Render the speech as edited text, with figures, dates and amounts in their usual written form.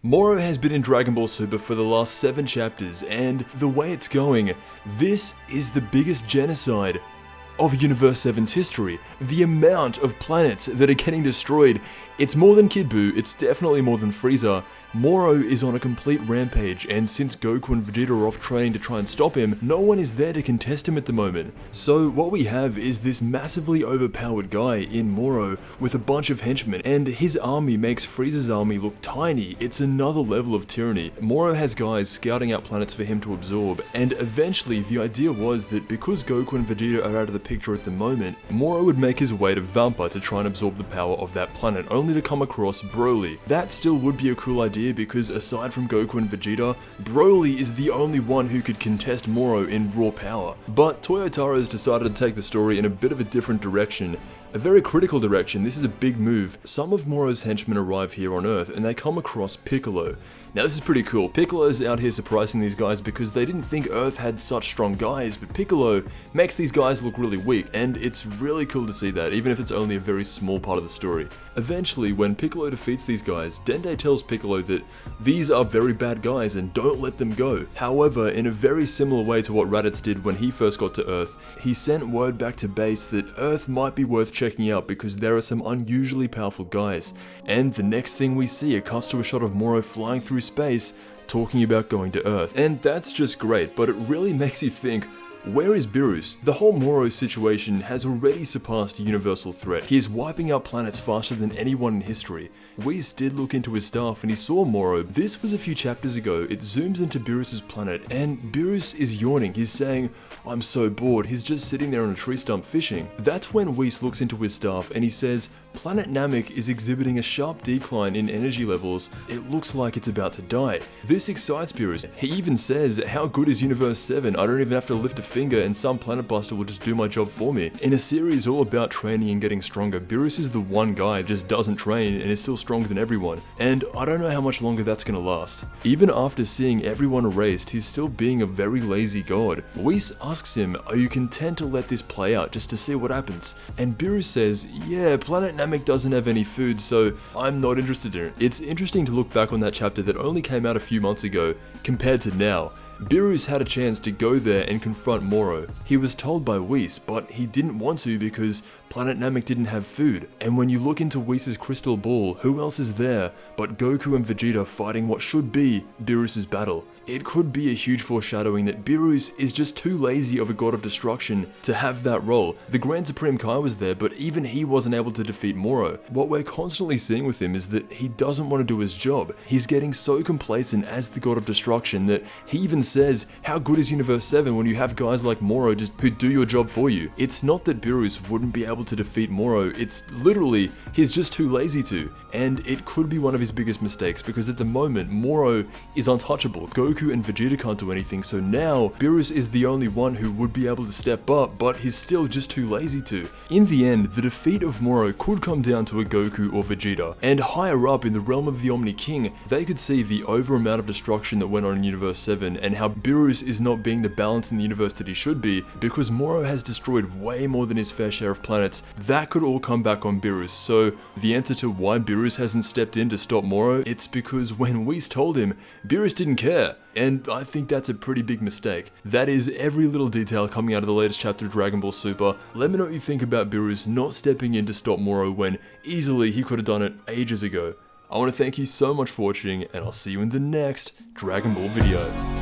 Moro has been in Dragon Ball Super for the last 7 chapters, and the way it's going, this is the biggest genocide of Universe 7's history. The amount of planets that are getting destroyed, it's more than Kid Buu, it's definitely more than Frieza. Moro is on a complete rampage, and since Goku and Vegeta are off training to try and stop him, no one is there to contest him at the moment. So what we have is this massively overpowered guy in Moro with a bunch of henchmen, and his army makes Frieza's army look tiny. It's another level of tyranny. Moro has guys scouting out planets for him to absorb, and eventually the idea was that because Goku and Vegeta are out of the picture at the moment, Moro would make his way to Vampa to try and absorb the power of that planet, only to come across Broly. That still would be a cool idea, because aside from Goku and Vegeta, Broly is the only one who could contest Moro in raw power. But Toyotaro has decided to take the story in a bit of a different direction. A very critical direction. This is a big move. Some of Moro's henchmen arrive here on Earth and they come across Piccolo. Now this is pretty cool. Piccolo's out here surprising these guys because they didn't think Earth had such strong guys, but Piccolo makes these guys look really weak, and it's really cool to see that, even if it's only a very small part of the story. Eventually, when Piccolo defeats these guys, Dende tells Piccolo that these are very bad guys and don't let them go. However, in a very similar way to what Raditz did when he first got to Earth, he sent word back to base that Earth might be worth checking out because there are some unusually powerful guys. And the next thing we see, it cuts to a shot of Moro flying through space, talking about going to Earth. And that's just great, but it really makes you think, where is Beerus? The whole Moro situation has already surpassed a universal threat. He is wiping out planets faster than anyone in history. Whis did look into his staff and he saw Moro. This was a few chapters ago. It zooms into Beerus' planet and Beerus is yawning. He's saying, "I'm so bored." He's just sitting there on a tree stump fishing. That's when Whis looks into his staff and he says, "Planet Namek is exhibiting a sharp decline in energy levels. It looks like it's about to die." This excites Beerus. He even says, "How good is Universe 7? I don't even have to lift a finger and some planet buster will just do my job for me." In a series all about training and getting stronger, Beerus is the one guy that just doesn't train and is still stronger than everyone. And I don't know how much longer that's gonna last. Even after seeing everyone erased, he's still being a very lazy god. Whis asks him, "Are you content to let this play out just to see what happens?" And Beerus says, "Yeah, Planet Namek doesn't have any food, so I'm not interested in it." It's interesting to look back on that chapter that only came out a few months ago, compared to now. Beerus had a chance to go there and confront Moro. He was told by Whis, but he didn't want to because Planet Namek didn't have food. And when you look into Whis' crystal ball, who else is there but Goku and Vegeta fighting what should be Beerus' battle? It could be a huge foreshadowing that Beerus is just too lazy of a god of destruction to have that role. The Grand Supreme Kai was there, but even he wasn't able to defeat Moro. What we're constantly seeing with him is that he doesn't want to do his job. He's getting so complacent as the god of destruction that he even says, "How good is Universe 7 when you have guys like Moro just who do your job for you?" It's not that Beerus wouldn't be able to defeat Moro, it's literally he's just too lazy to. And it could be one of his biggest mistakes because at the moment Moro is untouchable. Goku and Vegeta can't do anything, so now Beerus is the only one who would be able to step up, but he's still just too lazy to. In the end, the defeat of Moro could come down to a Goku or Vegeta, and higher up in the realm of the Omni King, they could see the over amount of destruction that went on in Universe 7 and how Beerus is not being the balance in the universe that he should be because Moro has destroyed way more than his fair share of planets. That could all come back on Beerus. So the answer to why Beerus hasn't stepped in to stop Moro, it's because when Whis told him, Beerus didn't care. And I think that's a pretty big mistake. That is every little detail coming out of the latest chapter of Dragon Ball Super. Let me know what you think about Beerus not stepping in to stop Moro when easily he could have done it ages ago. I want to thank you so much for watching, and I'll see you in the next Dragon Ball video.